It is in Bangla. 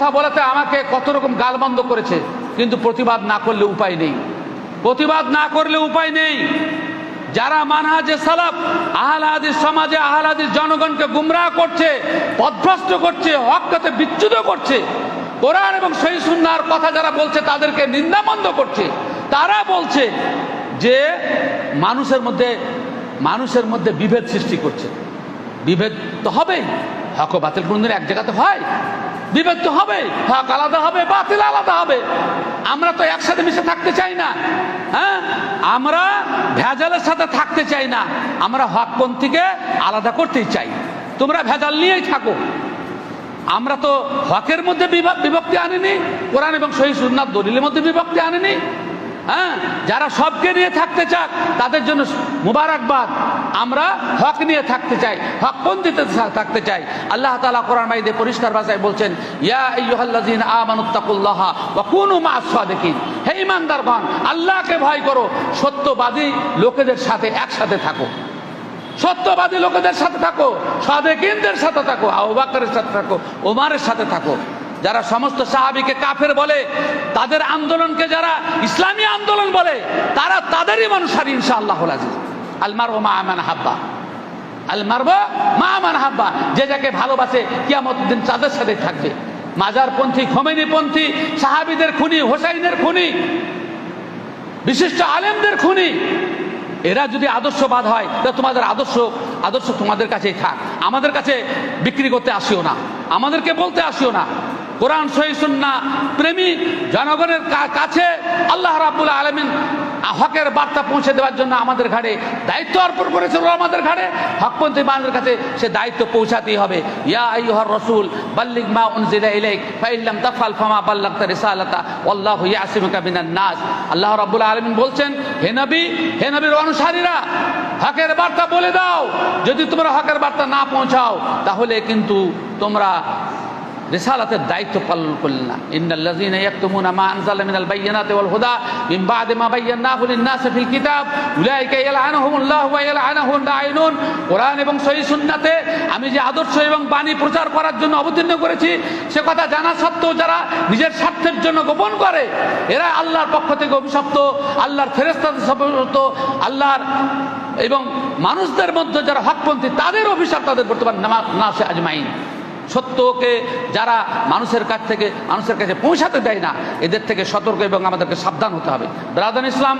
কথা বলাতে আমাকে কত রকম গালমন্দ করেছে, কিন্তু প্রতিবাদ না করলে উপায় নেই, প্রতিবাদ না করলে উপায় নেই। যারা মানহাজে সালাফ আহলে হাদিস সমাজে আহলে হাদিস জনগণকে গুমরাহ করছে, পথভ্রষ্ট করছে, হককে বিচ্যুত করছে, কোরআন এবং সহিহ সুন্নাহর কথা যারা বলছে তাদেরকে নিন্দামন্দ করছে, তারা বলছে যে মানুষের মধ্যে বিভেদ সৃষ্টি করছে। বিভেদ তো হবেই, হক ও বাতিল কোনদিন এক জায়গাতে হয়? বিভেদ তো হবে, হক আলাদা হবে, বাতিল আলাদা হবে। আমরা তো একসাথে মিশে থাকতে চাই না, হ্যাঁ, আমরা ভেজালের সাথে থাকতে চাই না, আমরা হকপন্থীকে আলাদা করতেই চাই। তোমরা ভেজাল নিয়েই থাকো, আমরা তো হকের মধ্যে বিভক্তি আনিনি, কোরআন এবং সহিহ সুন্নাহর দলিলের মধ্যে বিভক্তি আনিনি। হ্যাঁ, যারা সবকে নিয়ে থাকতে চাক তাদের জন্য মুবারকবাদ। আমরা হক নিয়ে থাকতে চাই, হকপন্থীতে থাকতে চাই। আল্লাহ তাআলা কোরআন মাজিদে পরিষ্কার ভাষায় বলছেন, ইয়া আইয়ুহাল্লাযীনা আমানুত্তাকুল্লাহা ওয়া কুনু মা'আস সাদিকিন, হে ঈমানদারগণ আল্লাহকে ভয় করো, সত্যবাদী লোকেদের সাথে একসাথে থাকো, সত্যবাদী লোকেদের সাথে থাকো, সাদেকিনদের সাথে থাকো, আবু বকরের সাথে থাকো, ওমরের সাথে থাকো। যারা সমস্ত সাহাবীকে কাফের বলে, তাদের আন্দোলনকে যারা ইসলামী আন্দোলন বলে, তারা তাদেরই অনুসারী ইনশাআল্লাহুল আজিজ। আল মারউ মা মান হাব্বা, আল মারউ মা মান হাব্বা, যে যাকে ভালোবাসে কিয়ামতের দিন তাদের সাথে থাকবে। মাজারপন্থী, খোমেনিপন্থী, সাহাবীদের খুনি, হোসাইনের খুনি, বিশিষ্ট আলেমদের খুনি, এরা যদি আদর্শবাদ হয় তাহলে তোমাদের আদর্শ তোমাদের কাছেই থাক, আমাদের কাছে বিক্রি করতে আসিও না, আমাদেরকে বলতে আসিও না। কোরআন সহিহ সুন্নাহ প্রেমী জনগণের কাছে আল্লাহ রাব্বুল আলামিন হকের বার্তা পৌঁছে দেওয়ার জন্য আমাদের ঘাড়ে দায়িত্ব অর্পণ করেছিল, আমাদের ঘাড়ে হকপন্থী মানুষের কাছে সে দায়িত্ব পৌঁছাতেই হবে। ইয়া আইয়ুহার রাসূল বাল্লিগ মা উনজিলা ইলাইক ফাইন লাম তাফআল ফামা বাল্লাগতা রিসালাতা ওয়াল্লাহু ইয়াসিমুকা মিনান নাস। আল্লাহ রাব্বুল আলামিন বলছেন, হে নবীর অনুসারীরা হকের বার্তা বলে দাও, যদি তোমরা হকের বার্তা না পৌঁছাও তাহলে কিন্তু তোমরা রিসালাতের দায়িত্ব পালন করলেন না। ইন্নাল্লাযীনা ইয়াকতুমুনা মা আনজালা মিনাল বায়্যিনাতি ওয়াল হুদা মিন বা'দি মা বায়্যানাহু লিন-নাসি ফিল কিতাব উলাইকা ইয়ালআনুহুমুল্লাহু ওয়া ইয়ালআনুহুম লাঈনুন। কোরআন এবং সহিহ সুন্নাতে আমি যে আদর্শ এবং বাণী প্রচার করার জন্য অবতীর্ণ করেছি, সে কথা জানা সত্ত্বেও যারা নিজের স্বার্থের জন্য গোপন করে, এরা আল্লাহর পক্ষ থেকে অভিশপ্ত, আল্লাহর ফেরেশতাদের অভিশপ্ত, আল্লাহর এবং মানুষদের মধ্যে যারা হকপন্থী তাদের অভিশাপ তাদের বর্তমান নাসে আজমাইন। সত্যকে যারা মানুষের কাছে পৌঁছাতে দেয় না, এদের থেকে সতর্ক এবং আমাদেরকে সাবধান হতে হবে। ব্রাদার ইসলাম।